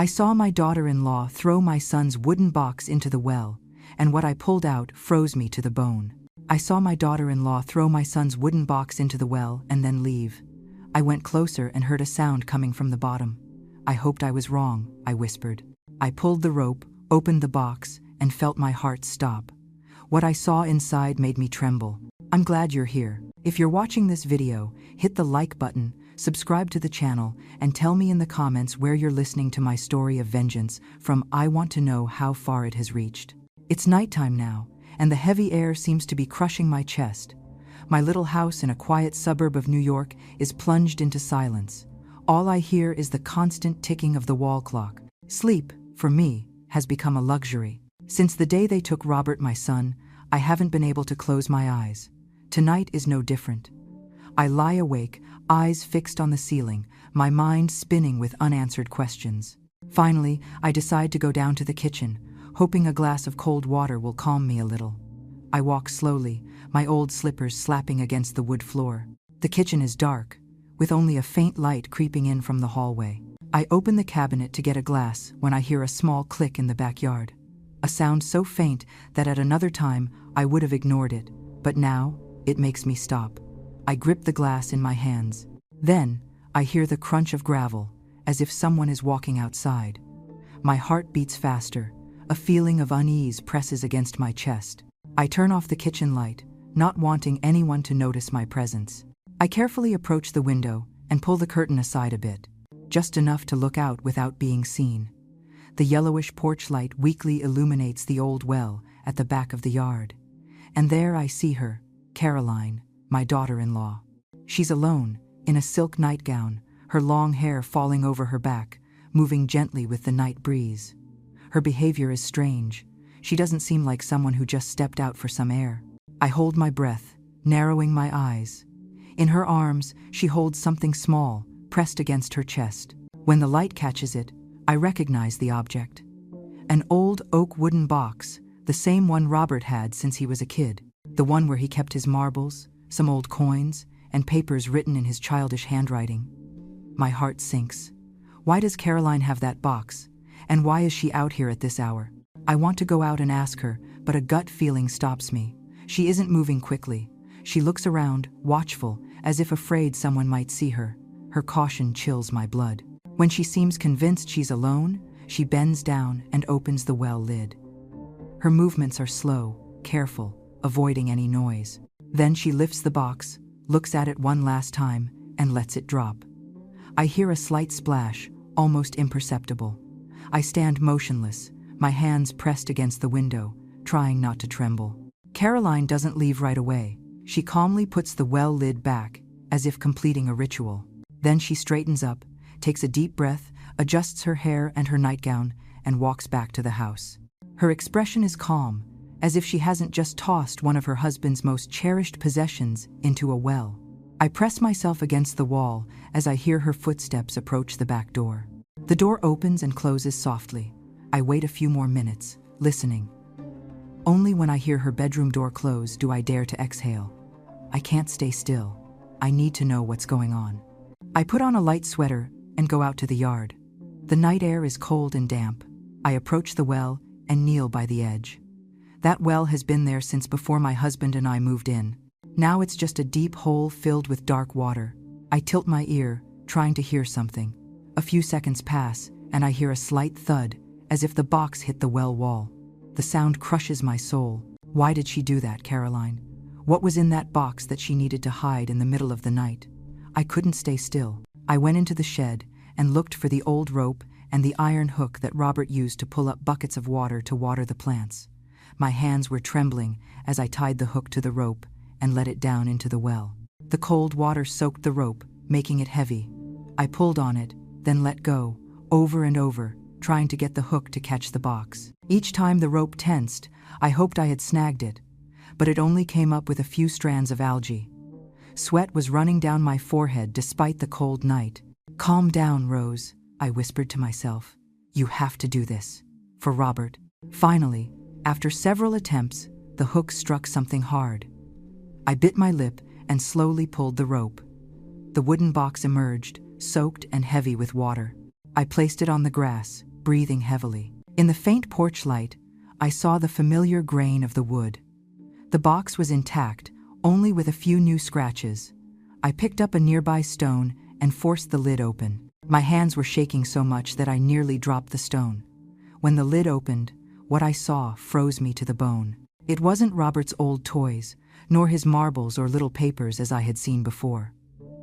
I saw my daughter-in-law throw my son's wooden box into the well, and what I pulled out froze me to the bone. I saw my daughter-in-law throw my son's wooden box into the well and then leave. I went closer and heard a sound coming from the bottom. I hoped I was wrong, I whispered. I pulled the rope, opened the box, and felt my heart stop. What I saw inside made me tremble. I'm glad you're here. If you're watching this video, hit the like button, subscribe to the channel, and tell me in the comments where you're listening to my story of vengeance from. I want to know how far it has reached. It's nighttime now, and the heavy air seems to be crushing my chest. My little house in a quiet suburb of New York is plunged into silence. All I hear is the constant ticking of the wall clock. Sleep, for me, has become a luxury. Since the day they took Robert, my son, I haven't been able to close my eyes. Tonight is no different. I lie awake, eyes fixed on the ceiling, my mind spinning with unanswered questions. Finally, I decide to go down to the kitchen, hoping a glass of cold water will calm me a little. I walk slowly, my old slippers slapping against the wood floor. The kitchen is dark, with only a faint light creeping in from the hallway. I open the cabinet to get a glass when I hear a small click in the backyard. A sound so faint that at another time I would have ignored it, but now it makes me stop. I grip the glass in my hands. Then I hear the crunch of gravel, as if someone is walking outside. My heart beats faster. A feeling of unease presses against my chest. I turn off the kitchen light, not wanting anyone to notice my presence. I carefully approach the window and pull the curtain aside a bit, just enough to look out without being seen. The yellowish porch light weakly illuminates the old well at the back of the yard. And there I see her, Caroline, my daughter-in-law. She's alone, in a silk nightgown, her long hair falling over her back, moving gently with the night breeze. Her behavior is strange. She doesn't seem like someone who just stepped out for some air. I hold my breath, narrowing my eyes. In her arms, she holds something small, pressed against her chest. When the light catches it, I recognize the object. An old oak wooden box, the same one Robert had since he was a kid. The one where he kept his marbles, some old coins, and papers written in his childish handwriting. My heart sinks. Why does Caroline have that box? And why is she out here at this hour? I want to go out and ask her, but a gut feeling stops me. She isn't moving quickly. She looks around, watchful, as if afraid someone might see her. Her caution chills my blood. When she seems convinced she's alone, she bends down and opens the well lid. Her movements are slow, careful, avoiding any noise. Then she lifts the box, looks at it one last time, and lets it drop. I hear a slight splash, almost imperceptible. I stand motionless, my hands pressed against the window, trying not to tremble. Caroline doesn't leave right away. She calmly puts the well lid back, as if completing a ritual. Then she straightens up, takes a deep breath, adjusts her hair and her nightgown, and walks back to the house. Her expression is calm, as if she hasn't just tossed one of her husband's most cherished possessions into a well. I press myself against the wall as I hear her footsteps approach the back door. The door opens and closes softly. I wait a few more minutes, listening. Only when I hear her bedroom door close do I dare to exhale. I can't stay still. I need to know what's going on. I put on a light sweater and go out to the yard. The night air is cold and damp. I approach the well and kneel by the edge. That well has been there since before my husband and I moved in. Now it's just a deep hole filled with dark water. I tilt my ear, trying to hear something. A few seconds pass, and I hear a slight thud, as if the box hit the well wall. The sound crushes my soul. Why did she do that, Caroline? What was in that box that she needed to hide in the middle of the night? I couldn't stay still. I went into the shed and looked for the old rope and the iron hook that Robert used to pull up buckets of water to water the plants. My hands were trembling as I tied the hook to the rope and let it down into the well. The cold water soaked the rope, making it heavy. I pulled on it, then let go, over and over, trying to get the hook to catch the box. Each time the rope tensed, I hoped I had snagged it, but it only came up with a few strands of algae. Sweat was running down my forehead despite the cold night. "Calm down, Rose," I whispered to myself. "You have to do this. For Robert." Finally, after several attempts, the hook struck something hard. I bit my lip and slowly pulled the rope. The wooden box emerged, soaked and heavy with water. I placed it on the grass, breathing heavily. In the faint porch light, I saw the familiar grain of the wood. The box was intact, only with a few new scratches. I picked up a nearby stone and forced the lid open. My hands were shaking so much that I nearly dropped the stone. When the lid opened, what I saw froze me to the bone. It wasn't Robert's old toys, nor his marbles or little papers as I had seen before.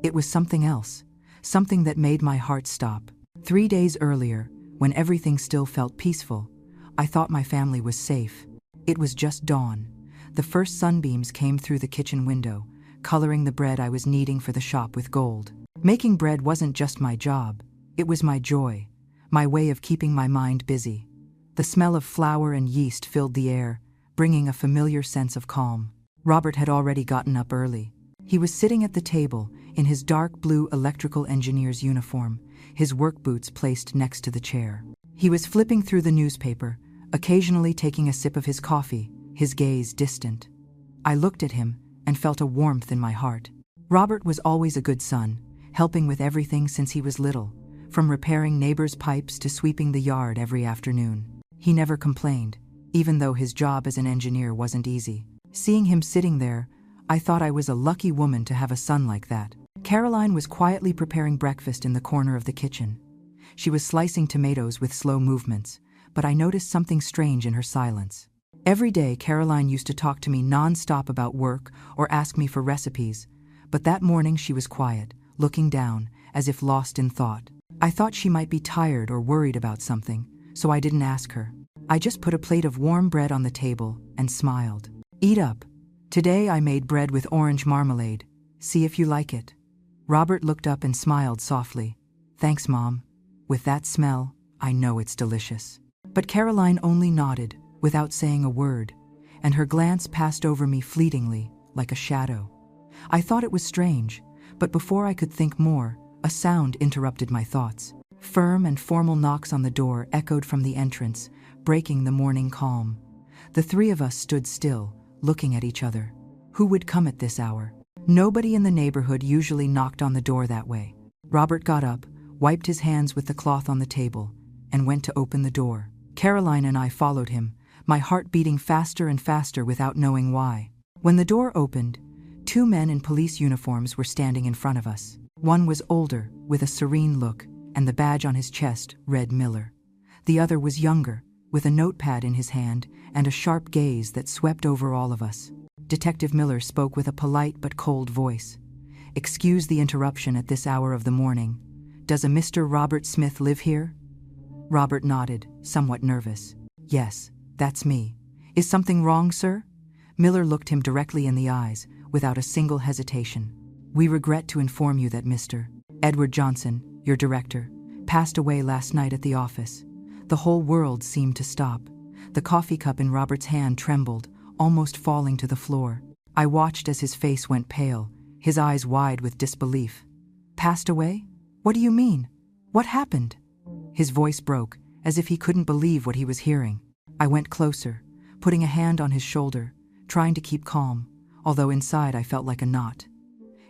It was something else, something that made my heart stop. 3 days earlier, when everything still felt peaceful, I thought my family was safe. It was just dawn. The first sunbeams came through the kitchen window, coloring the bread I was kneading for the shop with gold. Making bread wasn't just my job, it was my joy, my way of keeping my mind busy. The smell of flour and yeast filled the air, bringing a familiar sense of calm. Robert had already gotten up early. He was sitting at the table, in his dark blue electrical engineer's uniform, his work boots placed next to the chair. He was flipping through the newspaper, occasionally taking a sip of his coffee, his gaze distant. I looked at him and felt a warmth in my heart. Robert was always a good son, helping with everything since he was little, from repairing neighbors' pipes to sweeping the yard every afternoon. He never complained, even though his job as an engineer wasn't easy. Seeing him sitting there, I thought I was a lucky woman to have a son like that. Caroline was quietly preparing breakfast in the corner of the kitchen. She was slicing tomatoes with slow movements, but I noticed something strange in her silence. Every day, Caroline used to talk to me non-stop about work or ask me for recipes, but that morning she was quiet, looking down, as if lost in thought. I thought she might be tired or worried about something, so I didn't ask her. I just put a plate of warm bread on the table and smiled. "Eat up. Today I made bread with orange marmalade. See if you like it." Robert looked up and smiled softly. "Thanks, Mom. With that smell, I know it's delicious." But Caroline only nodded, without saying a word, and her glance passed over me fleetingly, like a shadow. I thought it was strange, but before I could think more, a sound interrupted my thoughts. Firm and formal knocks on the door echoed from the entrance, breaking the morning calm. The three of us stood still, looking at each other. Who would come at this hour? Nobody in the neighborhood usually knocked on the door that way. Robert got up, wiped his hands with the cloth on the table, and went to open the door. Caroline and I followed him, my heart beating faster and faster without knowing why. When the door opened, 2 men in police uniforms were standing in front of us. One was older, with a serene look, and the badge on his chest read Miller. The other was younger, with a notepad in his hand and a sharp gaze that swept over all of us. Detective Miller spoke with a polite but cold voice. "Excuse the interruption at this hour of the morning. Does a Mr. Robert Smith live here?" Robert nodded, somewhat nervous. "Yes, that's me. Is something wrong, sir?" Miller looked him directly in the eyes, without a single hesitation. "We regret to inform you that Mr. Edward Johnson, your director, passed away last night at the office." The whole world seemed to stop. The coffee cup in Robert's hand trembled, almost falling to the floor. I watched as his face went pale, his eyes wide with disbelief. "Passed away? What do you mean? What happened?" His voice broke, as if he couldn't believe what he was hearing. I went closer, putting a hand on his shoulder, trying to keep calm, although inside I felt like a knot.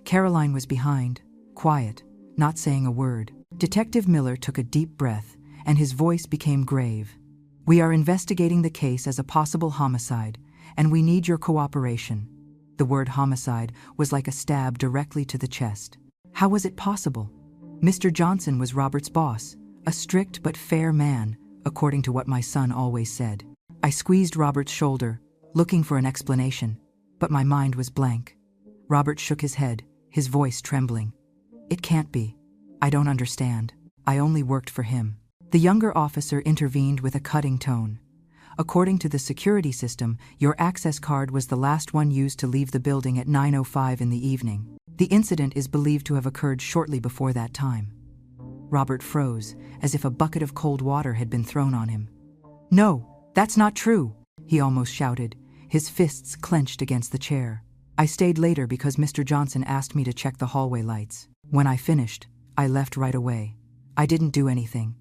Caroline was behind, quiet, not saying a word. Detective Miller took a deep breath, and his voice became grave. "We are investigating the case as a possible homicide, and we need your cooperation." The word homicide was like a stab directly to the chest. How was it possible? Mr. Johnson was Robert's boss, a strict but fair man, according to what my son always said. I squeezed Robert's shoulder, looking for an explanation, but my mind was blank. Robert shook his head, his voice trembling. "It can't be. I don't understand. I only worked for him." The younger officer intervened with a cutting tone. "According to the security system, your access card was the last one used to leave the building at 9:05 in the evening. The incident is believed to have occurred shortly before that time." Robert froze, as if a bucket of cold water had been thrown on him. "No, that's not true," he almost shouted, his fists clenched against the chair. "I stayed later because Mr. Johnson asked me to check the hallway lights. When I finished, I left right away. I didn't do anything."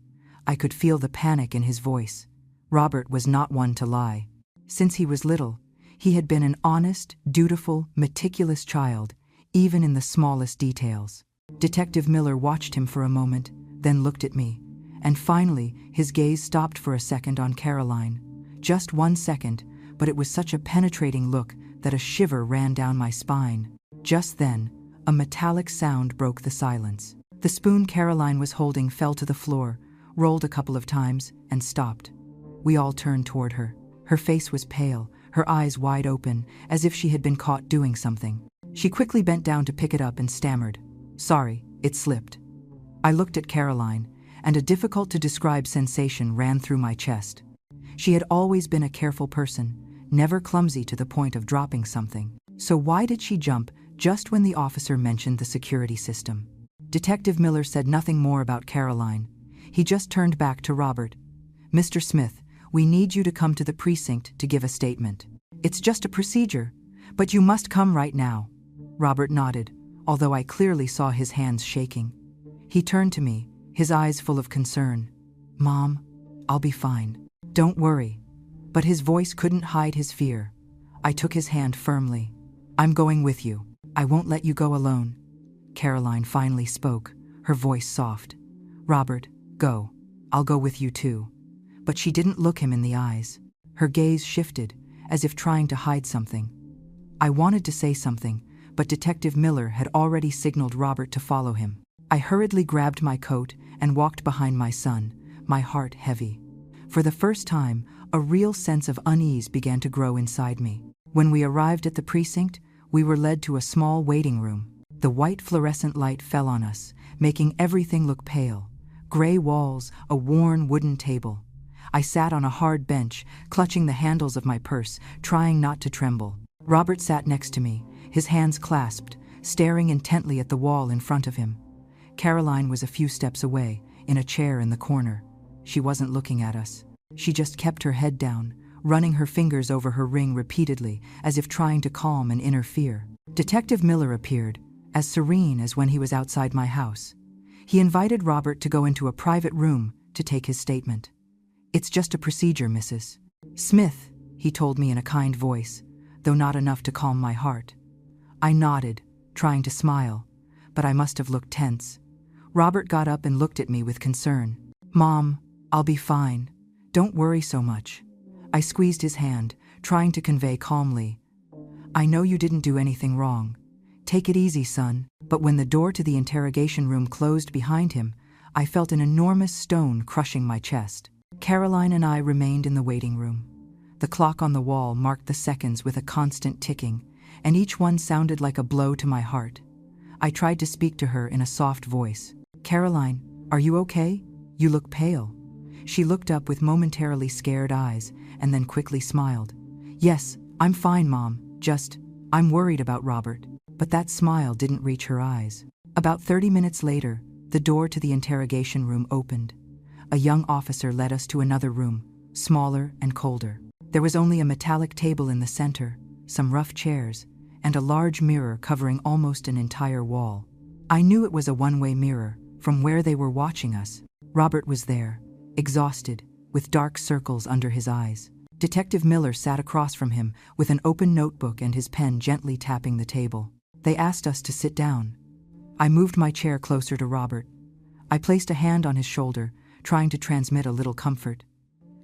I could feel the panic in his voice. Robert was not one to lie. Since he was little, he had been an honest, dutiful, meticulous child, even in the smallest details. Detective Miller watched him for a moment, then looked at me, And finally, his gaze stopped for a second on Caroline. Just 1 second, but it was such a penetrating look that a shiver ran down my spine. Just then, a metallic sound broke the silence. The spoon Caroline was holding fell to the floor, rolled a couple of times, and stopped. We all turned toward her. Her face was pale, her eyes wide open, as if she had been caught doing something. She quickly bent down to pick it up and stammered, "Sorry, it slipped." I looked at Caroline, and a difficult-to-describe sensation ran through my chest. She had always been a careful person, never clumsy to the point of dropping something. So why did she jump just when the officer mentioned the security system? Detective Miller said nothing more about Caroline. He just turned back to Robert. "Mr. Smith, we need you to come to the precinct to give a statement. It's just a procedure, but you must come right now." Robert nodded, although I clearly saw his hands shaking. He turned to me, his eyes full of concern. "Mom, I'll be fine. Don't worry." But his voice couldn't hide his fear. I took his hand firmly. "I'm going with you. I won't let you go alone." Caroline finally spoke, her voice soft. "Robert, go. I'll go with you too." But she didn't look him in the eyes. Her gaze shifted, as if trying to hide something. I wanted to say something, but Detective Miller had already signaled Robert to follow him. I hurriedly grabbed my coat and walked behind my son, my heart heavy. For the first time, a real sense of unease began to grow inside me. When we arrived at the precinct, we were led to a small waiting room. The white fluorescent light fell on us, making everything look pale. Gray walls, a worn wooden table. I sat on a hard bench, clutching the handles of my purse, trying not to tremble. Robert sat next to me, his hands clasped, staring intently at the wall in front of him. Caroline was a few steps away, in a chair in the corner. She wasn't looking at us. She just kept her head down, running her fingers over her ring repeatedly, as if trying to calm an inner fear. Detective Miller appeared, as serene as when he was outside my house. He invited Robert to go into a private room to take his statement. "It's just a procedure, Mrs. Smith," he told me in a kind voice, though not enough to calm my heart. I nodded, trying to smile, but I must have looked tense. Robert got up and looked at me with concern. "Mom, I'll be fine. Don't worry so much." I squeezed his hand, trying to convey calmly, "I know you didn't do anything wrong. Take it easy, son." But when the door to the interrogation room closed behind him, I felt an enormous stone crushing my chest. Caroline and I remained in the waiting room. The clock on the wall marked the seconds with a constant ticking, and each one sounded like a blow to my heart. I tried to speak to her in a soft voice. "Caroline, are you okay? You look pale." She looked up with momentarily scared eyes, and then quickly smiled. "Yes, I'm fine, Mom. I'm worried about Robert." But that smile didn't reach her eyes. About 30 minutes later, the door to the interrogation room opened. A young officer led us to another room, smaller and colder. There was only a metallic table in the center, some rough chairs, and a large mirror covering almost an entire wall. I knew it was a one-way mirror, from where they were watching us. Robert was there, exhausted, with dark circles under his eyes. Detective Miller sat across from him with an open notebook and his pen gently tapping the table. They asked us to sit down. I moved my chair closer to Robert. I placed a hand on his shoulder, trying to transmit a little comfort.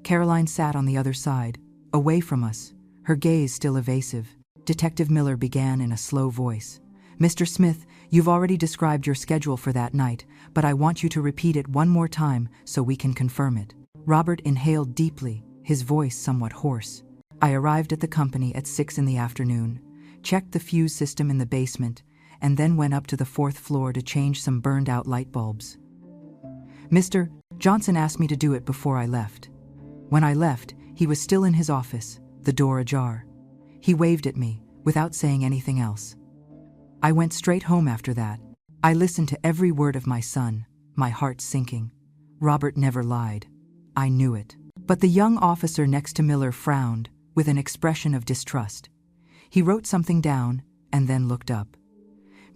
Caroline sat on the other side, away from us, her gaze still evasive. Detective Miller began in a slow voice. "Mr. Smith, you've already described your schedule for that night, but I want you to repeat it one more time so we can confirm it." Robert inhaled deeply, his voice somewhat hoarse. "I arrived at the company at 6 in the afternoon, checked the fuse system in the basement, and then went up to the 4th floor to change some burned-out light bulbs. Mr. Johnson asked me to do it before I left. When I left, he was still in his office, the door ajar. He waved at me, without saying anything else. I went straight home after that. I listened to every word of my son, my heart sinking. Robert never lied. I knew it." But the young officer next to Miller frowned, with an expression of distrust. He wrote something down, and then looked up.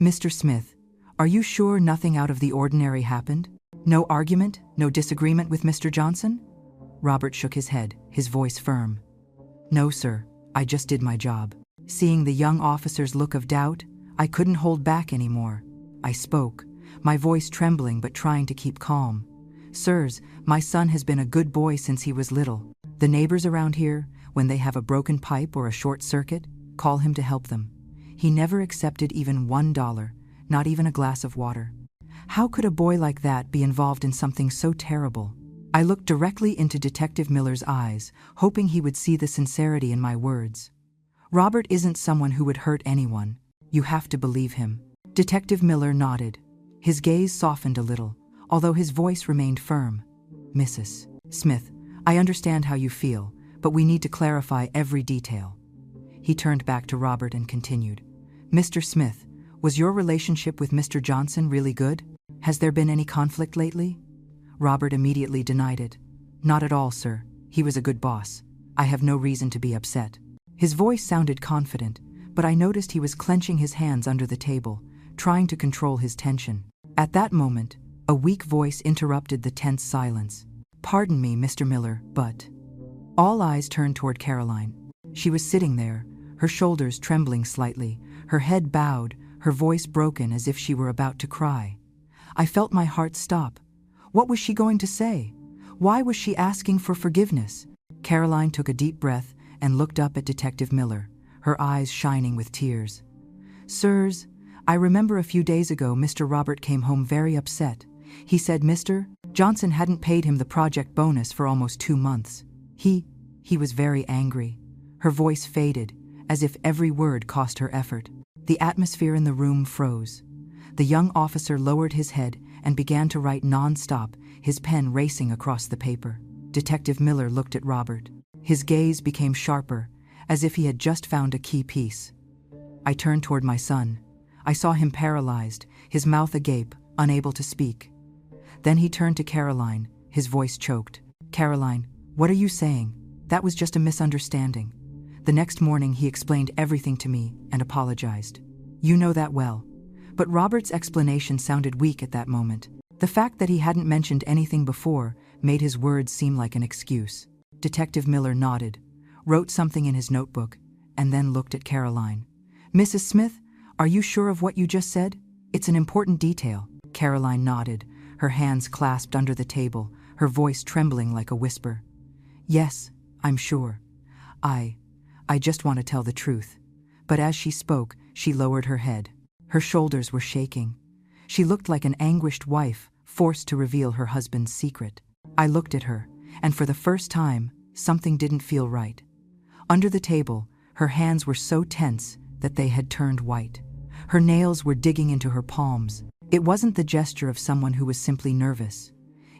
"Mr. Smith, are you sure nothing out of the ordinary happened? No argument, no disagreement with Mr. Johnson?" Robert shook his head, his voice firm. "No, sir, I just did my job." Seeing the young officer's look of doubt, I couldn't hold back anymore. I spoke, my voice trembling but trying to keep calm. Sirs, my son has been a good boy since he was little. The neighbors around here, when they have a broken pipe or a short circuit, call him to help them. He never accepted even $1, not even a glass of water. How could a boy like that be involved in something so terrible? I looked directly into Detective Miller's eyes, hoping he would see the sincerity in my words. Robert isn't someone who would hurt anyone. You have to believe him. Detective Miller nodded. His gaze softened a little, although his voice remained firm. Mrs. Smith, I understand how you feel, but we need to clarify every detail. He turned back to Robert and continued. Mr. Smith, was your relationship with Mr. Johnson really good? Has there been any conflict lately? Robert immediately denied it. Not at all, sir. He was a good boss. I have no reason to be upset. His voice sounded confident, but I noticed he was clenching his hands under the table, trying to control his tension. At that moment, a weak voice interrupted the tense silence. Pardon me, Mr. Miller, but... All eyes turned toward Caroline. She was sitting there, her shoulders trembling slightly, her head bowed, her voice broken as if she were about to cry. I felt my heart stop. What was she going to say? Why was she asking for forgiveness? Caroline took a deep breath and looked up at Detective Miller, her eyes shining with tears. Sirs, I remember a few days ago Mr. Robert came home very upset. He said Mr. Johnson hadn't paid him the project bonus for almost 2 months. He was very angry. Her voice faded, as if every word cost her effort. The atmosphere in the room froze. The young officer lowered his head and began to write non-stop, his pen racing across the paper. Detective Miller looked at Robert. His gaze became sharper, as if he had just found a key piece. I turned toward my son. I saw him paralyzed, his mouth agape, unable to speak. Then he turned to Caroline, his voice choked. Caroline, what are you saying? That was just a misunderstanding. The next morning he explained everything to me and apologized. You know that well. But Robert's explanation sounded weak at that moment. The fact that he hadn't mentioned anything before made his words seem like an excuse. Detective Miller nodded, wrote something in his notebook, and then looked at Caroline. Mrs. Smith, are you sure of what you just said? It's an important detail. Caroline nodded, her hands clasped under the table, her voice trembling like a whisper. Yes, I'm sure. I just want to tell the truth. But as she spoke, she lowered her head. Her shoulders were shaking. She looked like an anguished wife, forced to reveal her husband's secret. I looked at her, and for the first time, something didn't feel right. Under the table, her hands were so tense that they had turned white. Her nails were digging into her palms. It wasn't the gesture of someone who was simply nervous.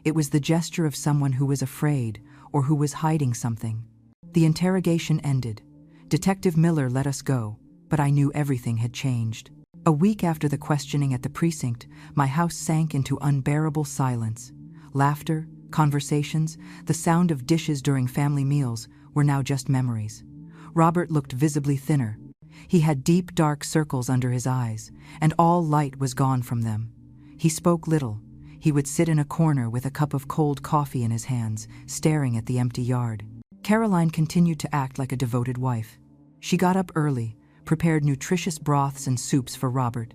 It was the gesture of someone who was afraid or who was hiding something. The interrogation ended. Detective Miller let us go, but I knew everything had changed. A week after the questioning at the precinct, my house sank into unbearable silence. Laughter, conversations, the sound of dishes during family meals were now just memories. Robert looked visibly thinner. He had deep, dark circles under his eyes, and all light was gone from them. He spoke little. He would sit in a corner with a cup of cold coffee in his hands, staring at the empty yard. Caroline continued to act like a devoted wife. She got up early, prepared nutritious broths and soups for Robert.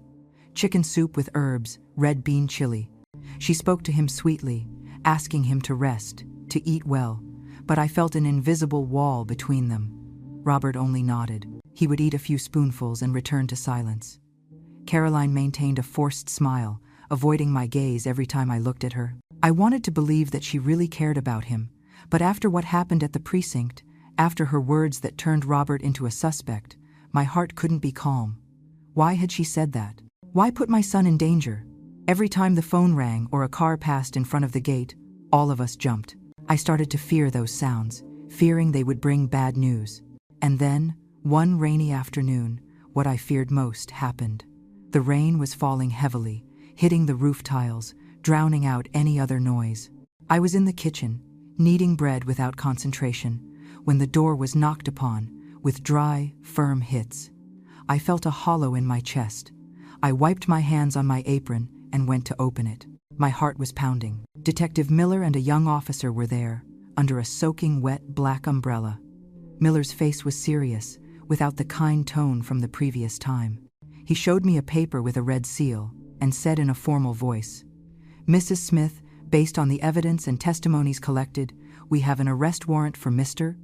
Chicken soup with herbs, red bean chili. She spoke to him sweetly, asking him to rest, to eat well, but I felt an invisible wall between them. Robert only nodded. He would eat a few spoonfuls and return to silence. Caroline maintained a forced smile, avoiding my gaze every time I looked at her. I wanted to believe that she really cared about him, but after what happened at the precinct, after her words that turned Robert into a suspect, my heart couldn't be calm. Why had she said that? Why put my son in danger? Every time the phone rang or a car passed in front of the gate, all of us jumped. I started to fear those sounds, fearing they would bring bad news. And then, one rainy afternoon, what I feared most happened. The rain was falling heavily, hitting the roof tiles, drowning out any other noise. I was in the kitchen, kneading bread without concentration, when the door was knocked upon, with dry, firm hits. I felt a hollow in my chest. I wiped my hands on my apron and went to open it. My heart was pounding. Detective Miller and a young officer were there, under a soaking wet black umbrella. Miller's face was serious, without the kind tone from the previous time. He showed me a paper with a red seal and said in a formal voice, Mrs. Smith, Based on the evidence and testimonies collected, we have an arrest warrant for Mr.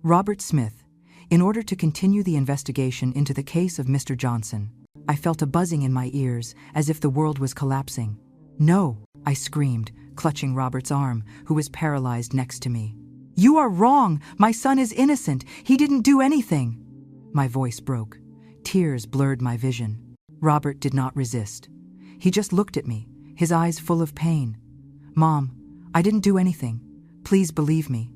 Robert Smith, in order to continue the investigation into the case of Mr. Johnson. I felt a buzzing in my ears, as if the world was collapsing. "No," I screamed, clutching Robert's arm, who was paralyzed next to me. "You are wrong! My son is innocent! He didn't do anything!" My voice broke. Tears blurred my vision. Robert did not resist. He just looked at me, his eyes full of pain. "Mom, I didn't do anything. Please believe me."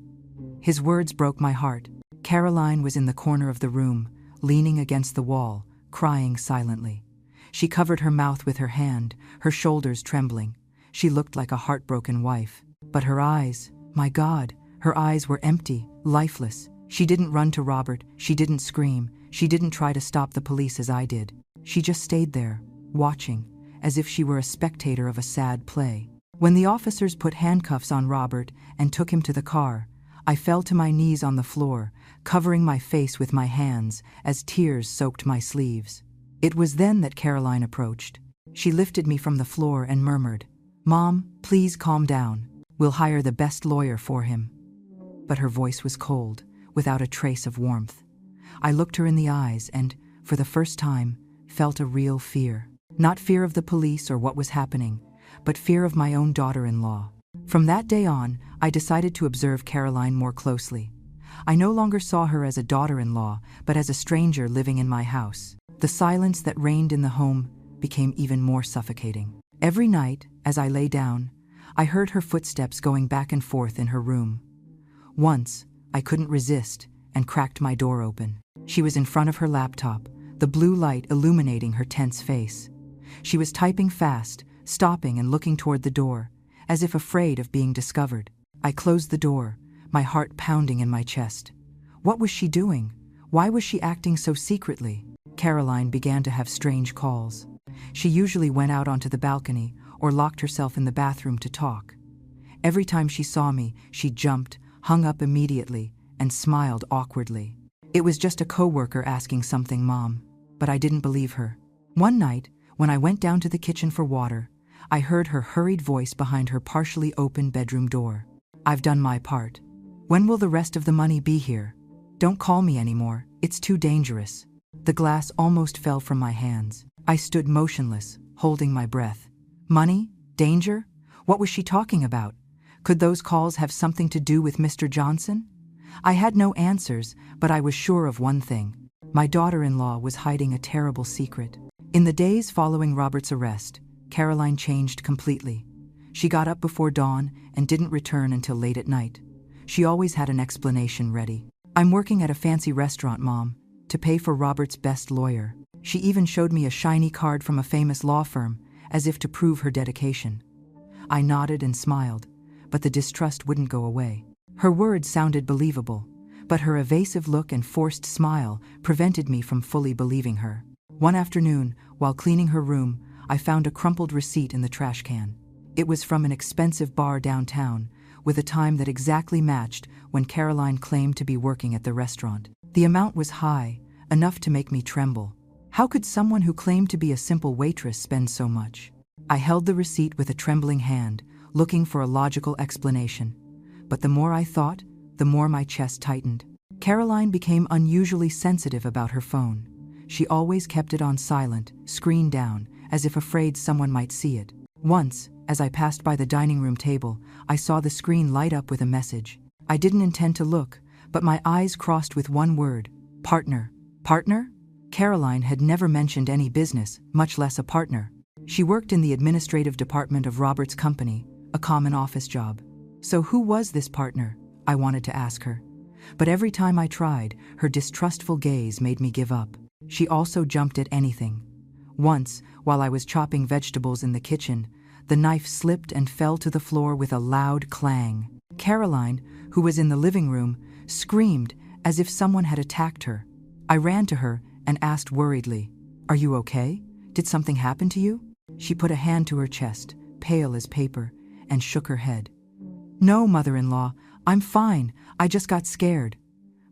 His words broke my heart. Caroline was in the corner of the room, leaning against the wall, crying silently. She covered her mouth with her hand, her shoulders trembling. She looked like a heartbroken wife. But her eyes, my God, her eyes were empty, lifeless. She didn't run to Robert, she didn't scream, she didn't try to stop the police as I did. She just stayed there, watching, as if she were a spectator of a sad play. When the officers put handcuffs on Robert and took him to the car, I fell to my knees on the floor, covering my face with my hands as tears soaked my sleeves. It was then that Caroline approached. She lifted me from the floor and murmured, "Mom, please calm down. We'll hire the best lawyer for him." But her voice was cold, without a trace of warmth. I looked her in the eyes and, for the first time, felt a real fear. Not fear of the police or what was happening, but fear of my own daughter-in-law. From that day on, I decided to observe Caroline more closely. I no longer saw her as a daughter-in-law, but as a stranger living in my house. The silence that reigned in the home became even more suffocating. Every night, as I lay down, I heard her footsteps going back and forth in her room. Once, I couldn't resist and cracked my door open. She was in front of her laptop, the blue light illuminating her tense face. She was typing fast, stopping and looking toward the door, as if afraid of being discovered. I closed the door, my heart pounding in my chest. What was she doing? Why was she acting so secretly? Caroline began to have strange calls. She usually went out onto the balcony or locked herself in the bathroom to talk. Every time she saw me, she jumped, hung up immediately, and smiled awkwardly. It was just a coworker asking something, Mom, but I didn't believe her. One night, when I went down to the kitchen for water, I heard her hurried voice behind her partially open bedroom door. "I've done my part. When will the rest of the money be here? Don't call me anymore, it's too dangerous." The glass almost fell from my hands. I stood motionless, holding my breath. Money? Danger? What was she talking about? Could those calls have something to do with Mr. Johnson? I had no answers, but I was sure of one thing. My daughter-in-law was hiding a terrible secret. In the days following Robert's arrest, Caroline changed completely. She got up before dawn and didn't return until late at night. She always had an explanation ready. "I'm working at a fancy restaurant, Mom, to pay for Robert's best lawyer." She even showed me a shiny card from a famous law firm, as if to prove her dedication. I nodded and smiled, but the distrust wouldn't go away. Her words sounded believable, but her evasive look and forced smile prevented me from fully believing her. One afternoon, while cleaning her room, I found a crumpled receipt in the trash can. It was from an expensive bar downtown, with a time that exactly matched when Caroline claimed to be working at the restaurant. The amount was high, enough to make me tremble. How could someone who claimed to be a simple waitress spend so much? I held the receipt with a trembling hand, looking for a logical explanation. But the more I thought, the more my chest tightened. Caroline became unusually sensitive about her phone. She always kept it on silent, screen down, as if afraid someone might see it. Once, as I passed by the dining room table, I saw the screen light up with a message. I didn't intend to look, but my eyes crossed with one word: partner. Partner? Caroline had never mentioned any business, much less a partner. She worked in the administrative department of Robert's company, a common office job. So who was this partner? I wanted to ask her. But every time I tried, her distrustful gaze made me give up. She also jumped at anything. Once, while I was chopping vegetables in the kitchen, the knife slipped and fell to the floor with a loud clang. Caroline, who was in the living room, screamed as if someone had attacked her. I ran to her and asked worriedly, "Are you okay? Did something happen to you?" She put a hand to her chest, pale as paper, and shook her head. "No, mother-in-law, I'm fine. I just got scared."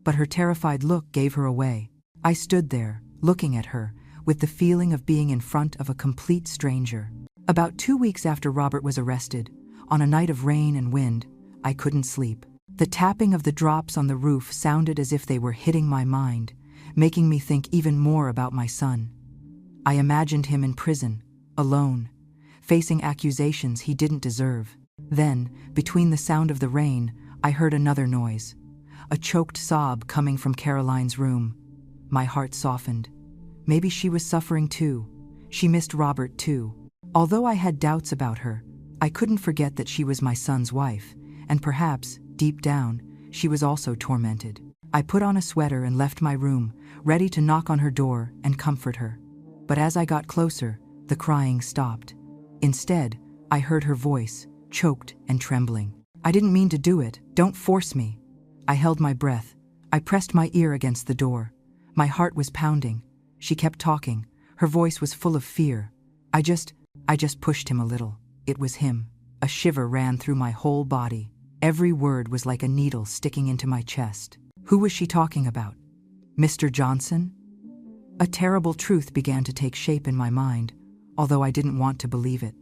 But her terrified look gave her away. I stood there, looking at her, with the feeling of being in front of a complete stranger. About 2 weeks after Robert was arrested, On a night of rain and wind, I couldn't sleep. The tapping of the drops on the roof sounded as if they were hitting my mind, making me think even more about my son. I imagined him in prison, alone, facing accusations he didn't deserve. Then, between the sound of the rain, I heard another noise, a choked sob coming from Caroline's room. My heart softened. Maybe she was suffering too. She missed Robert too. Although I had doubts about her, I couldn't forget that she was my son's wife, and perhaps, deep down, she was also tormented. I put on a sweater and left my room, ready to knock on her door and comfort her. But as I got closer, the crying stopped. Instead, I heard her voice, choked and trembling. "I didn't mean to do it. Don't force me." I held my breath. I pressed my ear against the door. My heart was pounding. She kept talking. Her voice was full of fear. I just pushed him a little. It was him. A shiver ran through my whole body. Every word was like a needle sticking into my chest. Who was she talking about? Mr. Johnson? A terrible truth began to take shape in my mind, although I didn't want to believe it.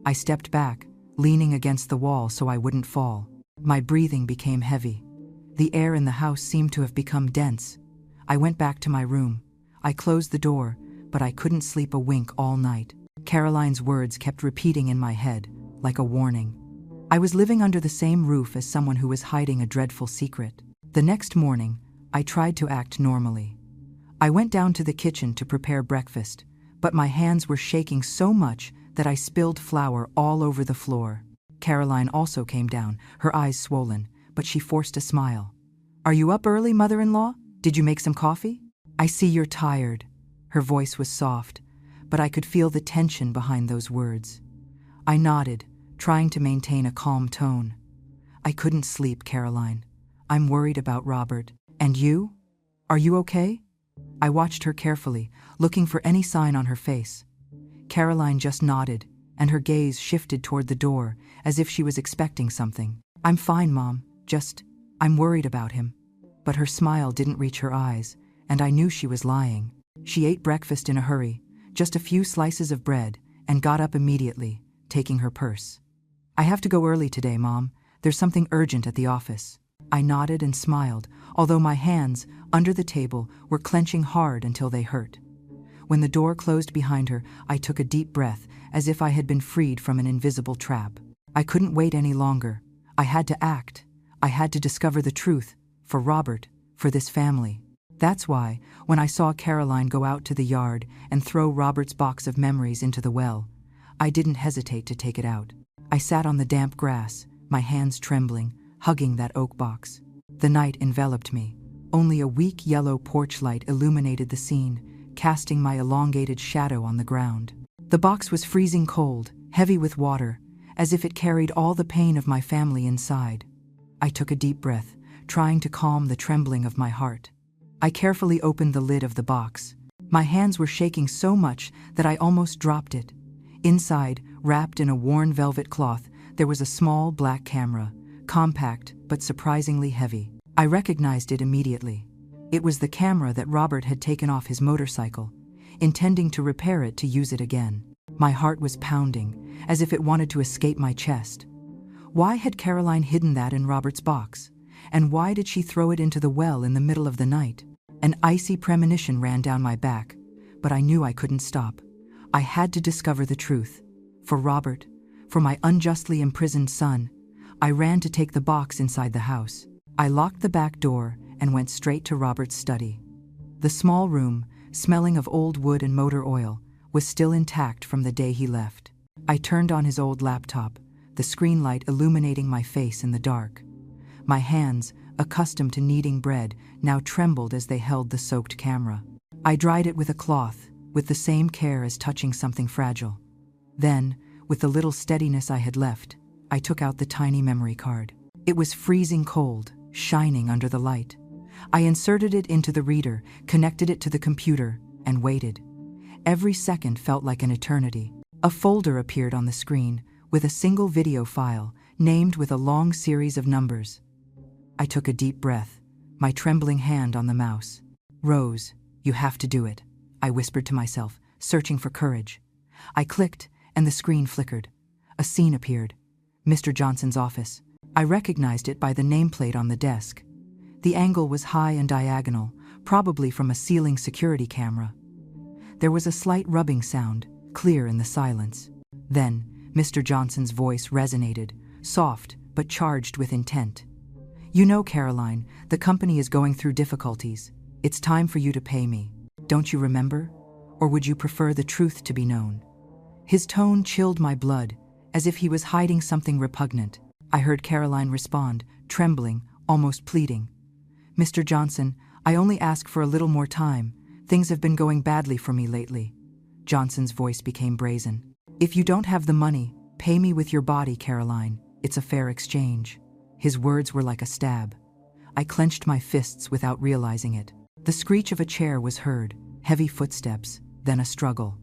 I stepped back, leaning against the wall so I wouldn't fall. My breathing became heavy. The air in the house seemed to have become dense. I went back to my room. I closed the door, but I couldn't sleep a wink all night. Caroline's words kept repeating in my head, like a warning. I was living under the same roof as someone who was hiding a dreadful secret. The next morning, I tried to act normally. I went down to the kitchen to prepare breakfast, but my hands were shaking so much that I spilled flour all over the floor. Caroline also came down, her eyes swollen, but she forced a smile. "Are you up early, mother-in-law? Did you make some coffee?" "I see you're tired." Her voice was soft, but I could feel the tension behind those words. I nodded, trying to maintain a calm tone. "I couldn't sleep, Caroline. I'm worried about Robert. And you? Are you okay?" I watched her carefully, looking for any sign on her face. Caroline just nodded, and her gaze shifted toward the door, as if she was expecting something. "I'm fine, Mom. I'm worried about him." But her smile didn't reach her eyes, and I knew she was lying. She ate breakfast in a hurry, just a few slices of bread, and got up immediately, taking her purse. "I have to go early today, Mom. There's something urgent at the office." I nodded and smiled, although my hands, under the table, were clenching hard until they hurt. When the door closed behind her, I took a deep breath, as if I had been freed from an invisible trap. I couldn't wait any longer. I had to act. I had to discover the truth, for Robert, for this family. That's why, when I saw Caroline go out to the yard and throw Robert's box of memories into the well, I didn't hesitate to take it out. I sat on the damp grass, my hands trembling, hugging that oak box. The night enveloped me. Only a weak yellow porch light illuminated the scene, casting my elongated shadow on the ground. The box was freezing cold, heavy with water, as if it carried all the pain of my family inside. I took a deep breath, trying to calm the trembling of my heart. I carefully opened the lid of the box. My hands were shaking so much that I almost dropped it. Inside, wrapped in a worn velvet cloth, there was a small black camera, compact but surprisingly heavy. I recognized it immediately. It was the camera that Robert had taken off his motorcycle, intending to repair it to use it again. My heart was pounding, as if it wanted to escape my chest. Why had Caroline hidden that in Robert's box? And why did she throw it into the well in the middle of the night? An icy premonition ran down my back, but I knew I couldn't stop. I had to discover the truth. For Robert, for my unjustly imprisoned son, I ran to take the box inside the house. I locked the back door and went straight to Robert's study. The small room, smelling of old wood and motor oil, was still intact from the day he left. I turned on his old laptop, the screen light illuminating my face in the dark. My hands, accustomed to kneading bread, now trembled as they held the soaked camera. I dried it with a cloth, with the same care as touching something fragile. Then, with the little steadiness I had left, I took out the tiny memory card. It was freezing cold, shining under the light. I inserted it into the reader, connected it to the computer, and waited. Every second felt like an eternity. A folder appeared on the screen, with a single video file, named with a long series of numbers. I took a deep breath, my trembling hand on the mouse. "Rose, you have to do it," I whispered to myself, searching for courage. I clicked, and the screen flickered. A scene appeared. Mr. Johnson's office. I recognized it by the nameplate on the desk. The angle was high and diagonal, probably from a ceiling security camera. There was a slight rubbing sound, clear in the silence. Then, Mr. Johnson's voice resonated, soft but charged with intent. "You know, Caroline, the company is going through difficulties. It's time for you to pay me. Don't you remember? Or would you prefer the truth to be known?" His tone chilled my blood, as if he was hiding something repugnant. I heard Caroline respond, trembling, almost pleading. "Mr. Johnson, I only ask for a little more time. Things have been going badly for me lately." Johnson's voice became brazen. "If you don't have the money, pay me with your body, Caroline. It's a fair exchange." His words were like a stab. I clenched my fists without realizing it. The screech of a chair was heard, heavy footsteps, then a struggle.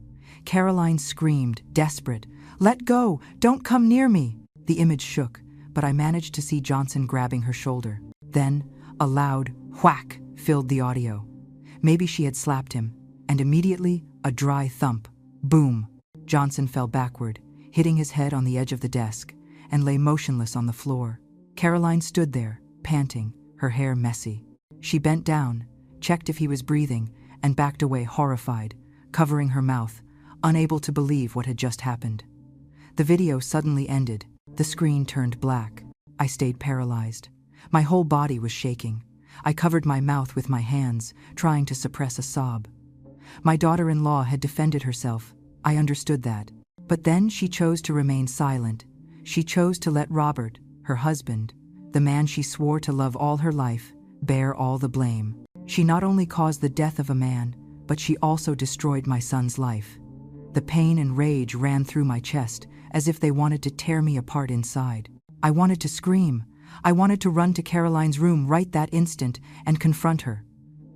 Caroline screamed, desperate, "Let go! Don't come near me!" The image shook, but I managed to see Johnson grabbing her shoulder. Then, a loud whack filled the audio. Maybe she had slapped him, and immediately, a dry thump. Boom! Johnson fell backward, hitting his head on the edge of the desk, and lay motionless on the floor. Caroline stood there, panting, her hair messy. She bent down, checked if he was breathing, and backed away horrified, covering her mouth, unable to believe what had just happened. The video suddenly ended. The screen turned black. I stayed paralyzed. My whole body was shaking. I covered my mouth with my hands, trying to suppress a sob. My daughter-in-law had defended herself. I understood that. But then she chose to remain silent. She chose to let Robert, her husband, the man she swore to love all her life, bear all the blame. She not only caused the death of a man, but she also destroyed my son's life. The pain and rage ran through my chest, as if they wanted to tear me apart inside. I wanted to scream. I wanted to run to Caroline's room right that instant and confront her.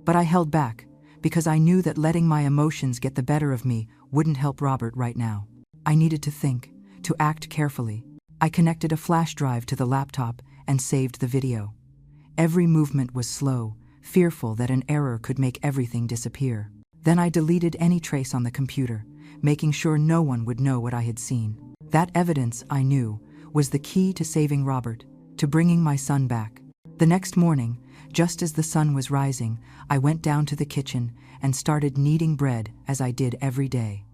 But I held back, because I knew that letting my emotions get the better of me wouldn't help Robert right now. I needed to think, to act carefully. I connected a flash drive to the laptop and saved the video. Every movement was slow, fearful that an error could make everything disappear. Then I deleted any trace on the computer, making sure no one would know what I had seen. That evidence, I knew, was the key to saving Robert, to bringing my son back. The next morning, just as the sun was rising, I went down to the kitchen and started kneading bread as I did every day.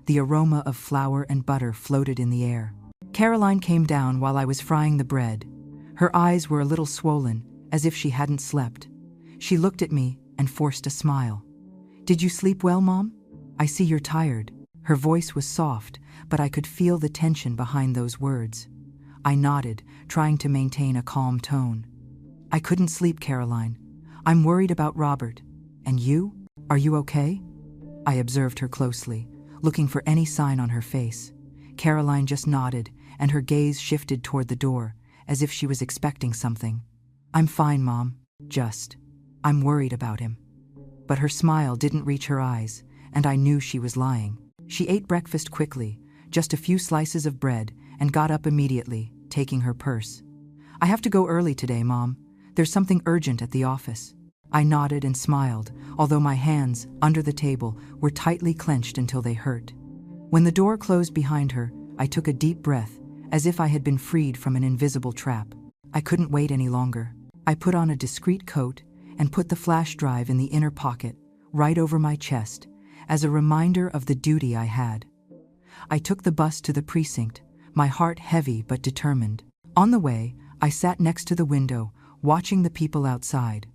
The aroma of flour and butter floated in the air. Caroline came down while I was frying the bread. Her eyes were a little swollen, as if she hadn't slept. She looked at me and forced a smile. "Did you sleep well, Mom? I see you're tired." Her voice was soft, but I could feel the tension behind those words. I nodded, trying to maintain a calm tone. "I couldn't sleep, Caroline. I'm worried about Robert. And you? Are you okay?" I observed her closely, looking for any sign on her face. Caroline just nodded, and her gaze shifted toward the door, as if she was expecting something. "I'm fine, Mom. I'm worried about him." But her smile didn't reach her eyes, and I knew she was lying. She ate breakfast quickly, just a few slices of bread, and got up immediately, taking her purse. "I have to go early today, Mom. There's something urgent at the office." I nodded and smiled, although my hands, under the table, were tightly clenched until they hurt. When the door closed behind her, I took a deep breath, as if I had been freed from an invisible trap. I couldn't wait any longer. I put on a discreet coat and put the flash drive in the inner pocket, right over my chest, as a reminder of the duty I had. I took the bus to the precinct, my heart heavy but determined. On the way, I sat next to the window, watching the people outside.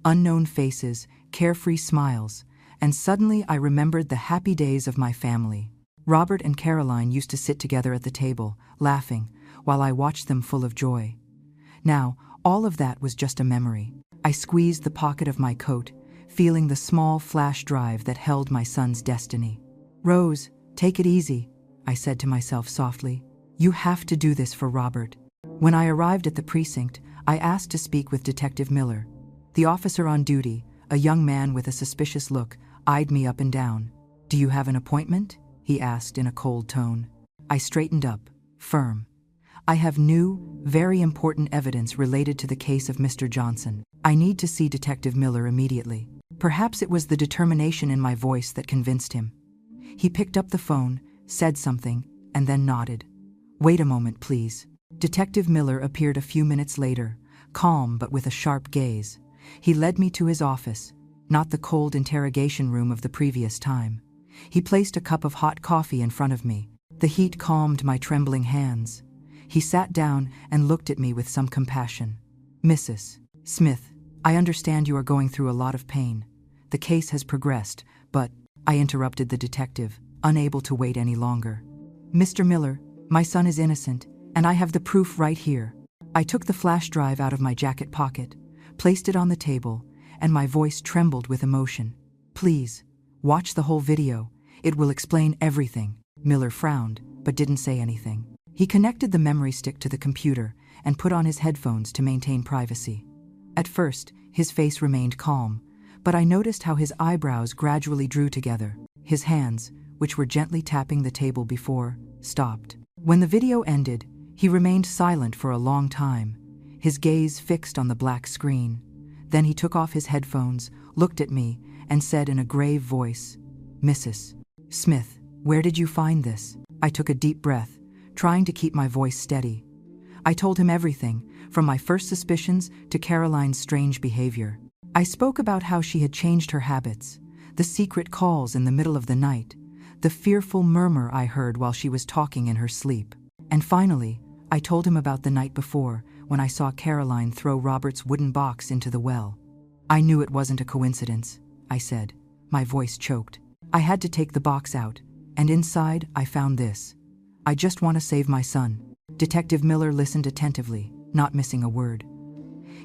Unknown faces, carefree smiles, and suddenly I remembered the happy days of my family. Robert and Caroline used to sit together at the table, laughing, while I watched them full of joy. Now, all of that was just a memory. I squeezed the pocket of my coat, feeling the small flash drive that held my son's destiny. "Rose, take it easy," I said to myself softly. "You have to do this for Robert." When I arrived at the precinct, I asked to speak with Detective Miller. The officer on duty, a young man with a suspicious look, eyed me up and down. "Do you have an appointment?" he asked in a cold tone. I straightened up, firm. "I have new, very important evidence related to the case of Mr. Johnson. I need to see Detective Miller immediately." Perhaps it was the determination in my voice that convinced him. He picked up the phone, said something, and then nodded. "Wait a moment, please." Detective Miller appeared a few minutes later, calm but with a sharp gaze. He led me to his office, not the cold interrogation room of the previous time. He placed a cup of hot coffee in front of me. The heat calmed my trembling hands. He sat down and looked at me with some compassion. "Mrs. Smith, I understand you are going through a lot of pain. The case has progressed, but—" I interrupted the detective, unable to wait any longer. "Mr. Miller, my son is innocent, and I have the proof right here." I took the flash drive out of my jacket pocket, placed it on the table, and my voice trembled with emotion. "Please, watch the whole video. It will explain everything." Miller frowned, but didn't say anything. He connected the memory stick to the computer and put on his headphones to maintain privacy. At first, his face remained calm, but I noticed how his eyebrows gradually drew together. His hands, which were gently tapping the table before, stopped. When the video ended, he remained silent for a long time, his gaze fixed on the black screen. Then he took off his headphones, looked at me, and said in a grave voice, "Mrs. Smith, where did you find this?" I took a deep breath, trying to keep my voice steady. I told him everything, from my first suspicions to Caroline's strange behavior. I spoke about how she had changed her habits, the secret calls in the middle of the night, the fearful murmur I heard while she was talking in her sleep. And finally, I told him about the night before, when I saw Caroline throw Robert's wooden box into the well. "I knew it wasn't a coincidence," I said. My voice choked. "I had to take the box out, and inside I found this. I just want to save my son." Detective Miller listened attentively, not missing a word.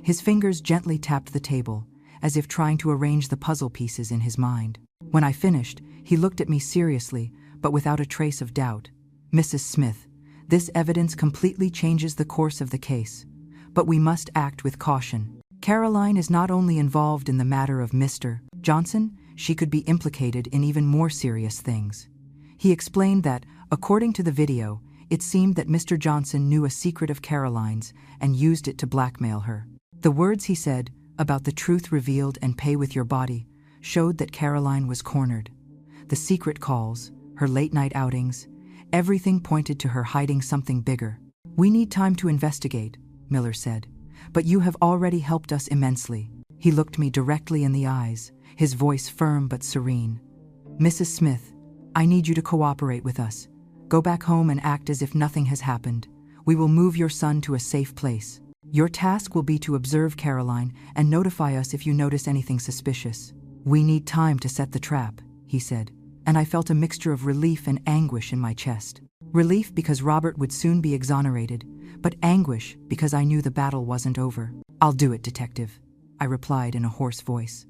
His fingers gently tapped the table, as if trying to arrange the puzzle pieces in his mind. When I finished, he looked at me seriously, but without a trace of doubt. "Mrs. Smith, this evidence completely changes the course of the case, but we must act with caution. Caroline is not only involved in the matter of Mr. Johnson, she could be implicated in even more serious things." He explained that, according to the video, it seemed that Mr. Johnson knew a secret of Caroline's and used it to blackmail her. The words he said, about the truth revealed and pay with your body, showed that Caroline was cornered. The secret calls, her late-night outings, everything pointed to her hiding something bigger. "We need time to investigate," Miller said, "but you have already helped us immensely." He looked me directly in the eyes, his voice firm but serene. "Mrs. Smith, I need you to cooperate with us. Go back home and act as if nothing has happened. We will move your son to a safe place. Your task will be to observe Caroline and notify us if you notice anything suspicious." "We need time to set the trap," he said, and I felt a mixture of relief and anguish in my chest. Relief because Robert would soon be exonerated, but anguish because I knew the battle wasn't over. "I'll do it, detective," I replied in a hoarse voice.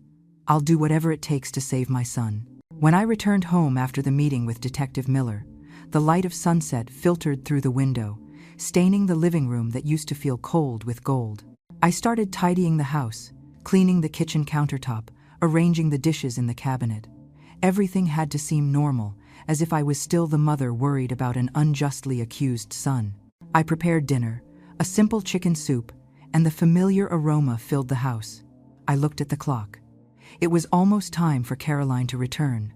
"I'll do whatever it takes to save my son." When I returned home after the meeting with Detective Miller, the light of sunset filtered through the window, staining the living room that used to feel cold with gold. I started tidying the house, cleaning the kitchen countertop, arranging the dishes in the cabinet. Everything had to seem normal, as if I was still the mother worried about an unjustly accused son. I prepared dinner, a simple chicken soup, and the familiar aroma filled the house. I looked at the clock. It was almost time for Caroline to return.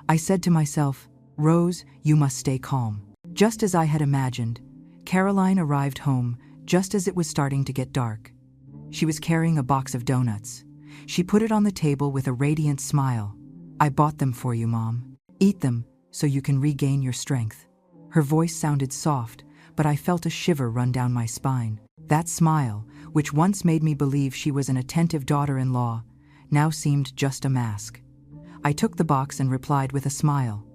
I said to myself, "Rose, you must stay calm." Just as I had imagined, Caroline arrived home just as it was starting to get dark. She was carrying a box of donuts. She put it on the table with a radiant smile. "I bought them for you, Mom. Eat them so you can regain your strength." Her voice sounded soft, but I felt a shiver run down my spine. That smile, which once made me believe she was an attentive daughter-in-law, now seemed just a mask. I took the box and replied with a smile,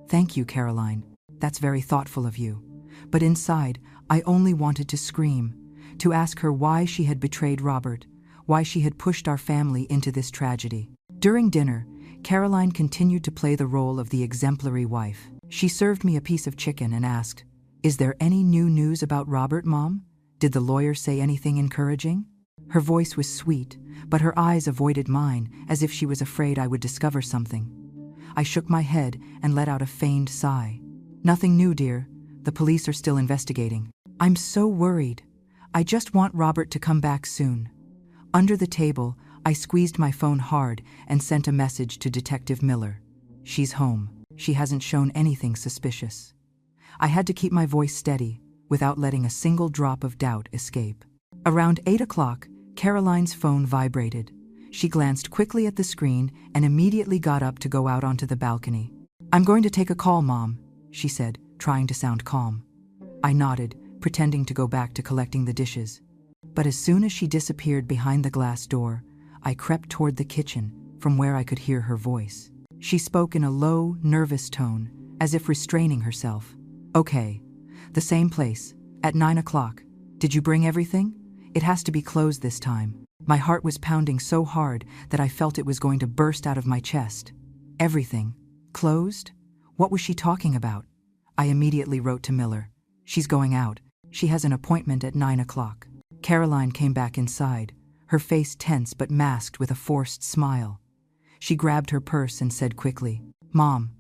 "Thank you, Caroline. That's very thoughtful of you." But inside, I only wanted to scream, to ask her why she had betrayed Robert, why she had pushed our family into this tragedy. During dinner, Caroline continued to play the role of the exemplary wife. She served me a piece of chicken and asked, "Is there any new news about Robert, Mom? Did the lawyer say anything encouraging?" Her voice was sweet, but her eyes avoided mine as if she was afraid I would discover something. I shook my head and let out a feigned sigh. "Nothing new, dear. The police are still investigating." "I'm so worried. I just want Robert to come back soon." Under the table, I squeezed my phone hard and sent a message to Detective Miller. "She's home. She hasn't shown anything suspicious." I had to keep my voice steady, without letting a single drop of doubt escape. Around 8 o'clock, Caroline's phone vibrated. She glanced quickly at the screen and immediately got up to go out onto the balcony. "I'm going to take a call, Mom," she said, trying to sound calm. I nodded, pretending to go back to collecting the dishes. But as soon as she disappeared behind the glass door, I crept toward the kitchen, from where I could hear her voice. She spoke in a low, nervous tone, as if restraining herself. "Okay. The same place, at 9 o'clock. Did you bring everything? It has to be closed this time." My heart was pounding so hard that I felt it was going to burst out of my chest. Everything? Closed? What was she talking about? I immediately wrote to Miller. "She's going out. She has an appointment at 9 o'clock. Caroline came back inside, her face tense but masked with a forced smile. She grabbed her purse and said quickly, "Mom,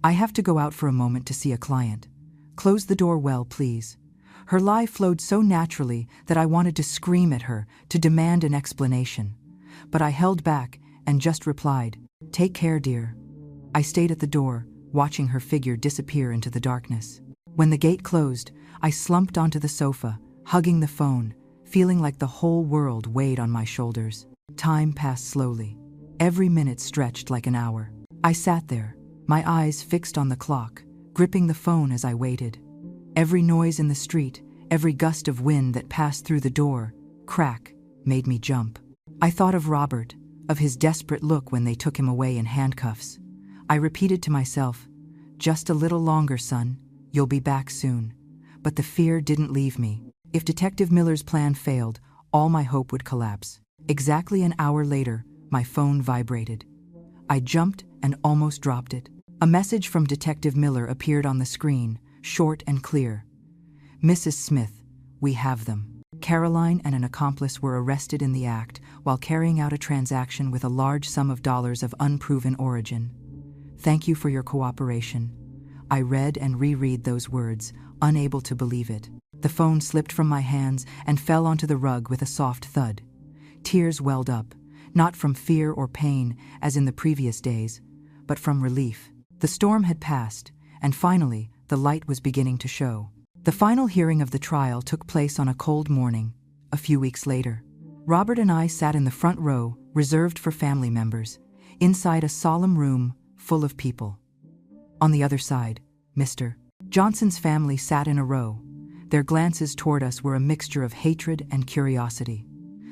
I have to go out for a moment to see a client. Close the door well, please." Her lie flowed so naturally that I wanted to scream at her, to demand an explanation. But I held back and just replied, "Take care, dear." I stayed at the door, watching her figure disappear into the darkness. When the gate closed, I slumped onto the sofa, hugging the phone, feeling like the whole world weighed on my shoulders. Time passed slowly. Every minute stretched like an hour. I sat there, my eyes fixed on the clock, gripping the phone as I waited. Every noise in the street, every gust of wind that passed through the door, crack, made me jump. I thought of Robert, of his desperate look when they took him away in handcuffs. I repeated to myself, "Just a little longer, son. You'll be back soon." But the fear didn't leave me. If Detective Miller's plan failed, all my hope would collapse. Exactly an hour later, my phone vibrated. I jumped and almost dropped it. A message from Detective Miller appeared on the screen, short and clear. "Mrs. Smith, we have them. Caroline and an accomplice were arrested in the act while carrying out a transaction with a large sum of dollars of unproven origin. Thank you for your cooperation." I read and reread those words, unable to believe it. The phone slipped from my hands and fell onto the rug with a soft thud. Tears welled up, not from fear or pain as in the previous days, but from relief. The storm had passed, and finally, the light was beginning to show. The final hearing of the trial took place on a cold morning, a few weeks later. Robert and I sat in the front row, reserved for family members, inside a solemn room full of people. On the other side, Mr. Johnson's family sat in a row. Their glances toward us were a mixture of hatred and curiosity.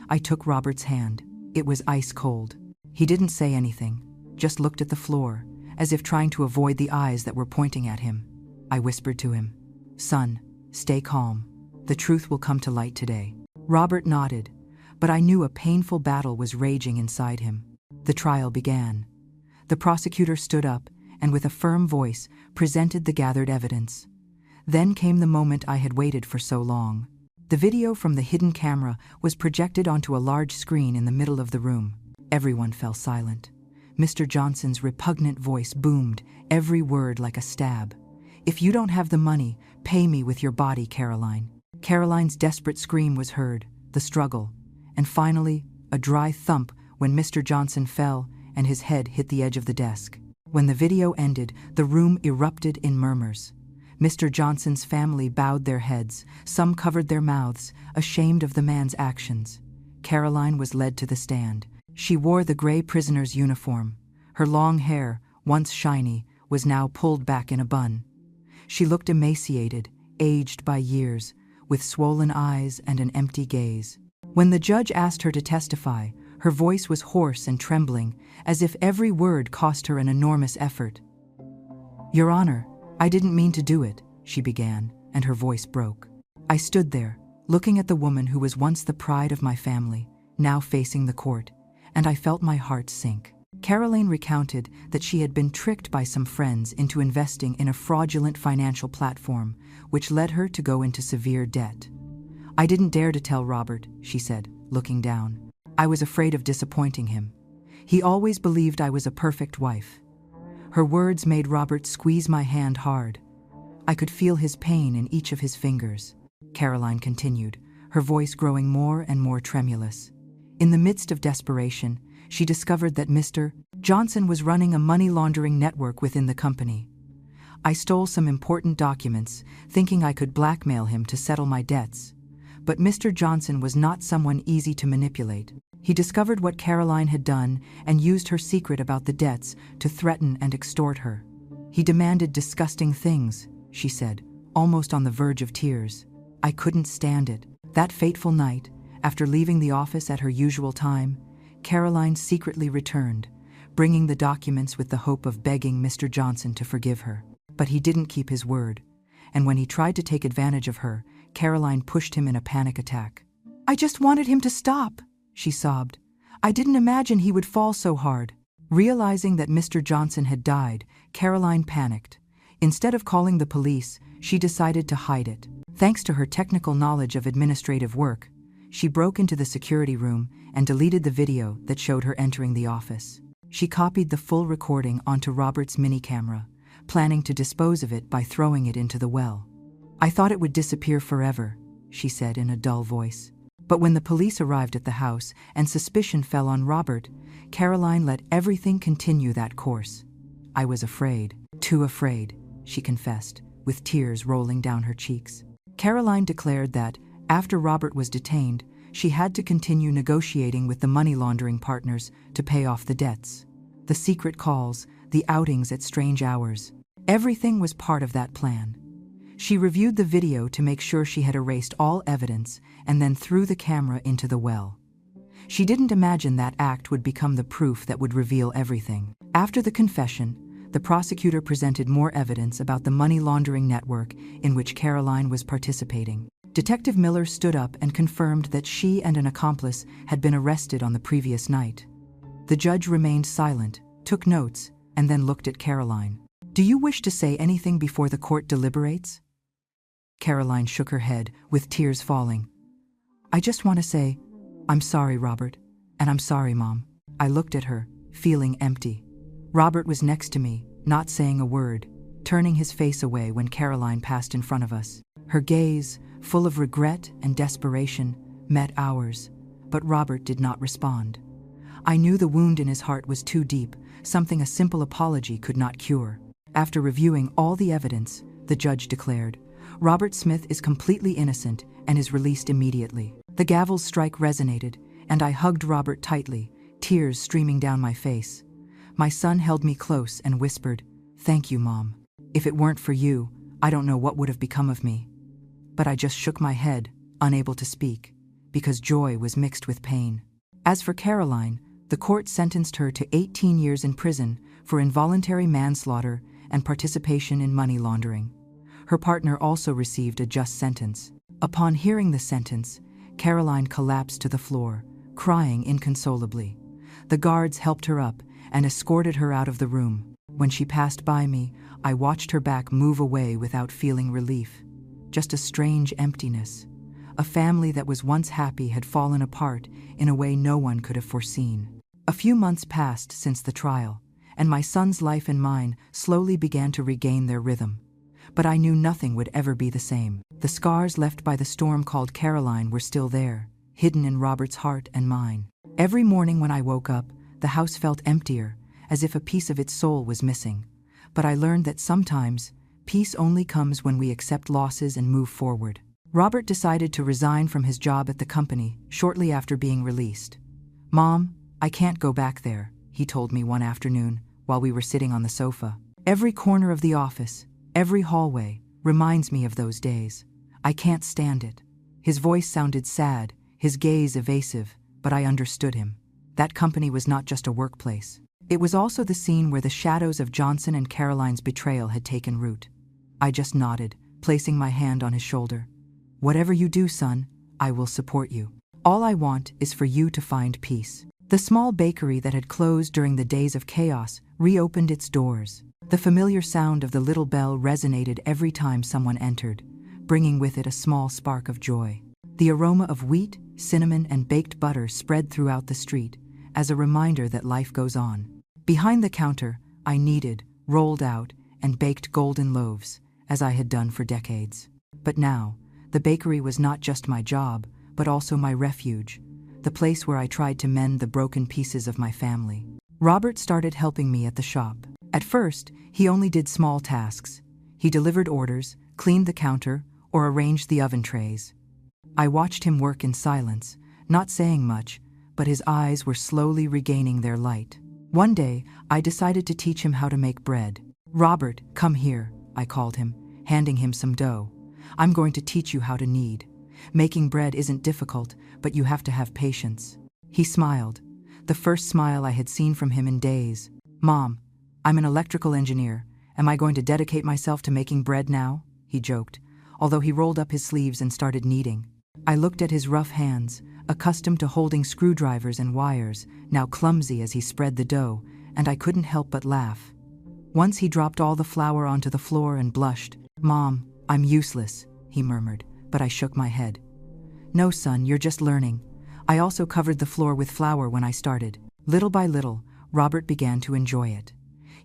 I took Robert's hand. It was ice cold. He didn't say anything, just looked at the floor, as if trying to avoid the eyes that were pointing at him. I whispered to him, "Son, stay calm. The truth will come to light today." Robert nodded, but I knew a painful battle was raging inside him. The trial began. The prosecutor stood up and with a firm voice presented the gathered evidence. Then came the moment I had waited for so long. The video from the hidden camera was projected onto a large screen in the middle of the room. Everyone fell silent. Mr. Johnson's repugnant voice boomed, every word like a stab. "If you don't have the money, pay me with your body, Caroline." Caroline's desperate scream was heard, the struggle, and finally, a dry thump when Mr. Johnson fell and his head hit the edge of the desk. When the video ended, the room erupted in murmurs. Mr. Johnson's family bowed their heads, some covered their mouths, ashamed of the man's actions. Caroline was led to the stand. She wore the gray prisoner's uniform. Her long hair, once shiny, was now pulled back in a bun. She looked emaciated, aged by years, with swollen eyes and an empty gaze. When the judge asked her to testify, her voice was hoarse and trembling, as if every word cost her an enormous effort. "Your Honor, I didn't mean to do it," she began, and her voice broke. I stood there, looking at the woman who was once the pride of my family, now facing the court, and I felt my heart sink. Caroline recounted that she had been tricked by some friends into investing in a fraudulent financial platform, which led her to go into severe debt. "I didn't dare to tell Robert," she said, looking down. "I was afraid of disappointing him. He always believed I was a perfect wife." Her words made Robert squeeze my hand hard. I could feel his pain in each of his fingers. Caroline continued, her voice growing more and more tremulous. In the midst of desperation, she discovered that Mr. Johnson was running a money laundering network within the company. I stole some important documents, thinking I could blackmail him to settle my debts. But Mr. Johnson was not someone easy to manipulate. He discovered what Caroline had done and used her secret about the debts to threaten and extort her. He demanded disgusting things, she said, almost on the verge of tears. I couldn't stand it. That fateful night, after leaving the office at her usual time, Caroline secretly returned, bringing the documents with the hope of begging Mr. Johnson to forgive her. But he didn't keep his word, and when he tried to take advantage of her, Caroline pushed him in a panic attack. I just wanted him to stop, she sobbed. I didn't imagine he would fall so hard. Realizing that Mr. Johnson had died, Caroline panicked. Instead of calling the police, she decided to hide it. Thanks to her technical knowledge of administrative work, she broke into the security room and deleted the video that showed her entering the office. She copied the full recording onto Robert's mini camera, planning to dispose of it by throwing it into the well. I thought it would disappear forever, she said in a dull voice. But when the police arrived at the house and suspicion fell on Robert, Caroline let everything continue that course. I was afraid, too afraid, she confessed, with tears rolling down her cheeks. Caroline declared that, after Robert was detained, she had to continue negotiating with the money laundering partners to pay off the debts. The secret calls, the outings at strange hours. Everything was part of that plan. She reviewed the video to make sure she had erased all evidence and then threw the camera into the well. She didn't imagine that act would become the proof that would reveal everything. After the confession, the prosecutor presented more evidence about the money laundering network in which Caroline was participating. Detective Miller stood up and confirmed that she and an accomplice had been arrested on the previous night. The judge remained silent, took notes, and then looked at Caroline. Do you wish to say anything before the court deliberates? Caroline shook her head, with tears falling. I just want to say, I'm sorry, Robert, and I'm sorry, Mom. I looked at her, feeling empty. Robert was next to me, not saying a word, turning his face away when Caroline passed in front of us. Her gaze, full of regret and desperation, met ours, but Robert did not respond. I knew the wound in his heart was too deep, something a simple apology could not cure. After reviewing all the evidence, the judge declared, Robert Smith is completely innocent and is released immediately. The gavel's strike resonated, and I hugged Robert tightly, tears streaming down my face. My son held me close and whispered, Thank you, Mom. If it weren't for you, I don't know what would have become of me. But I just shook my head, unable to speak, because joy was mixed with pain. As for Caroline, the court sentenced her to 18 years in prison for involuntary manslaughter and participation in money laundering. Her partner also received a just sentence. Upon hearing the sentence, Caroline collapsed to the floor, crying inconsolably. The guards helped her up and escorted her out of the room. When she passed by me, I watched her back move away without feeling relief. Just a strange emptiness. A family that was once happy had fallen apart in a way no one could have foreseen. A few months passed since the trial, and my son's life and mine slowly began to regain their rhythm. But I knew nothing would ever be the same. The scars left by the storm called Caroline were still there, hidden in Robert's heart and mine. Every morning when I woke up, the house felt emptier, as if a piece of its soul was missing. But I learned that sometimes, peace only comes when we accept losses and move forward. Robert decided to resign from his job at the company shortly after being released. Mom, I can't go back there, he told me one afternoon while we were sitting on the sofa. Every corner of the office, every hallway, reminds me of those days. I can't stand it. His voice sounded sad, his gaze evasive, but I understood him. That company was not just a workplace. It was also the scene where the shadows of Johnson and Caroline's betrayal had taken root. I just nodded, placing my hand on his shoulder. Whatever you do, son, I will support you. All I want is for you to find peace. The small bakery that had closed during the days of chaos reopened its doors. The familiar sound of the little bell resonated every time someone entered, bringing with it a small spark of joy. The aroma of wheat, cinnamon, and baked butter spread throughout the street, as a reminder that life goes on. Behind the counter, I kneaded, rolled out, and baked golden loaves, as I had done for decades. But now, the bakery was not just my job, but also my refuge, the place where I tried to mend the broken pieces of my family. Robert started helping me at the shop. At first, he only did small tasks, He delivered orders, cleaned the counter, or arranged the oven trays. I watched him work in silence, not saying much, but his eyes were slowly regaining their light. One day, I decided to teach him how to make bread. "Robert, come here," I called him, handing him some dough. "I'm going to teach you how to knead. Making bread isn't difficult, but you have to have patience." He smiled, the first smile I had seen from him in days. "Mom, I'm an electrical engineer. Am I going to dedicate myself to making bread now?" he joked, although he rolled up his sleeves and started kneading. I looked at his rough hands, accustomed to holding screwdrivers and wires, now clumsy as he spread the dough, and I couldn't help but laugh. Once he dropped all the flour onto the floor and blushed. "Mom, I'm useless," he murmured, but I shook my head. "No, son, you're just learning. I also covered the floor with flour when I started." Little by little, Robert began to enjoy it.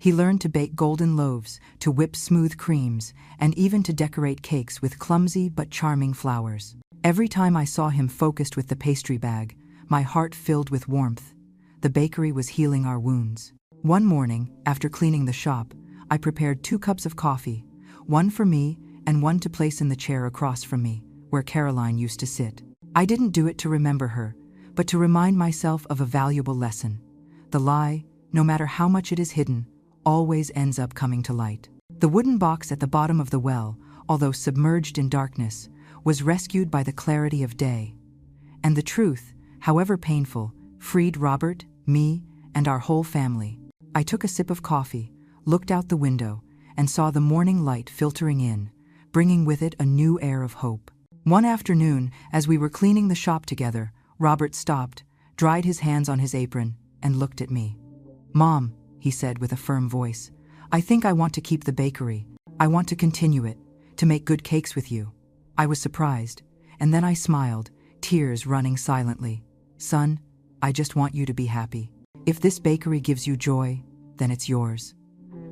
He learned to bake golden loaves, to whip smooth creams, and even to decorate cakes with clumsy but charming flowers. Every time I saw him focused with the pastry bag, my heart filled with warmth. The bakery was healing our wounds. One morning, after cleaning the shop, I prepared 2 cups of coffee, one for me and one to place in the chair across from me, where Caroline used to sit. I didn't do it to remember her, but to remind myself of a valuable lesson. The lie, no matter how much it is hidden, always ends up coming to light. The wooden box at the bottom of the well, although submerged in darkness, was rescued by the clarity of day. And the truth, however painful, freed Robert, me, and our whole family. I took a sip of coffee, looked out the window, and saw the morning light filtering in, bringing with it a new air of hope. One afternoon, as we were cleaning the shop together, Robert stopped, dried his hands on his apron, and looked at me. "Mom," he said with a firm voice, "I think I want to keep the bakery. I want to continue it, to make good cakes with you." I was surprised, and then I smiled, tears running silently. "Son, I just want you to be happy. If this bakery gives you joy, then it's yours."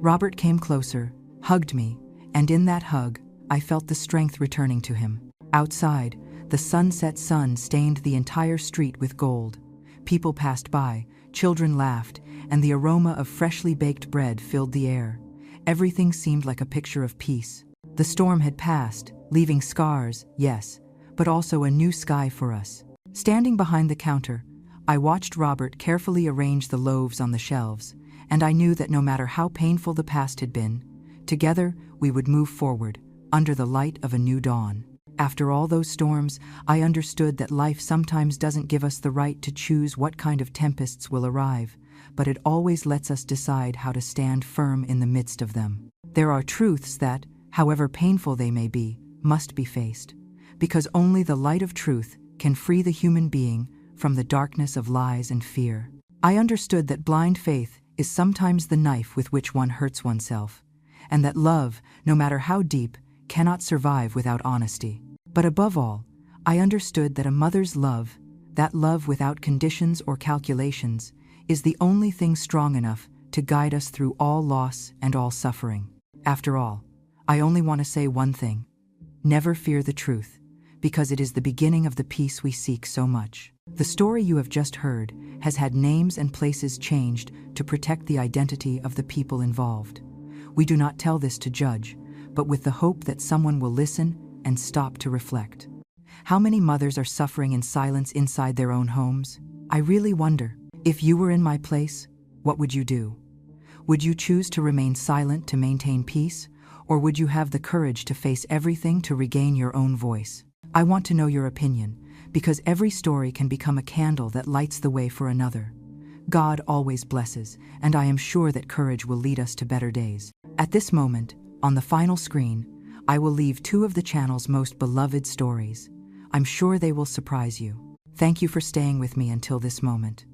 Robert came closer, hugged me, and in that hug, I felt the strength returning to him. Outside, the sunset sun stained the entire street with gold. People passed by, children laughed, and the aroma of freshly baked bread filled the air. Everything seemed like a picture of peace. The storm had passed, leaving scars, yes, but also a new sky for us. Standing behind the counter, I watched Robert carefully arrange the loaves on the shelves, and I knew that no matter how painful the past had been, together we would move forward, under the light of a new dawn. After all those storms, I understood that life sometimes doesn't give us the right to choose what kind of tempests will arrive, but it always lets us decide how to stand firm in the midst of them. There are truths that, however painful they may be, must be faced, because only the light of truth can free the human being from the darkness of lies and fear. I understood that blind faith is sometimes the knife with which one hurts oneself, and that love, no matter how deep, cannot survive without honesty. But above all, I understood that a mother's love, that love without conditions or calculations, is the only thing strong enough to guide us through all loss and all suffering. After all, I only want to say one thing: never fear the truth, because it is the beginning of the peace we seek so much. The story you have just heard has had names and places changed to protect the identity of the people involved. We do not tell this to judge, but with the hope that someone will listen and stop to reflect. How many mothers are suffering in silence inside their own homes? I really wonder, if you were in my place, what would you do? Would you choose to remain silent to maintain peace, or would you have the courage to face everything to regain your own voice? I want to know your opinion, because every story can become a candle that lights the way for another. God always blesses, and I am sure that courage will lead us to better days. At this moment, on the final screen, I will leave 2 of the channel's most beloved stories. I'm sure they will surprise you. Thank you for staying with me until this moment.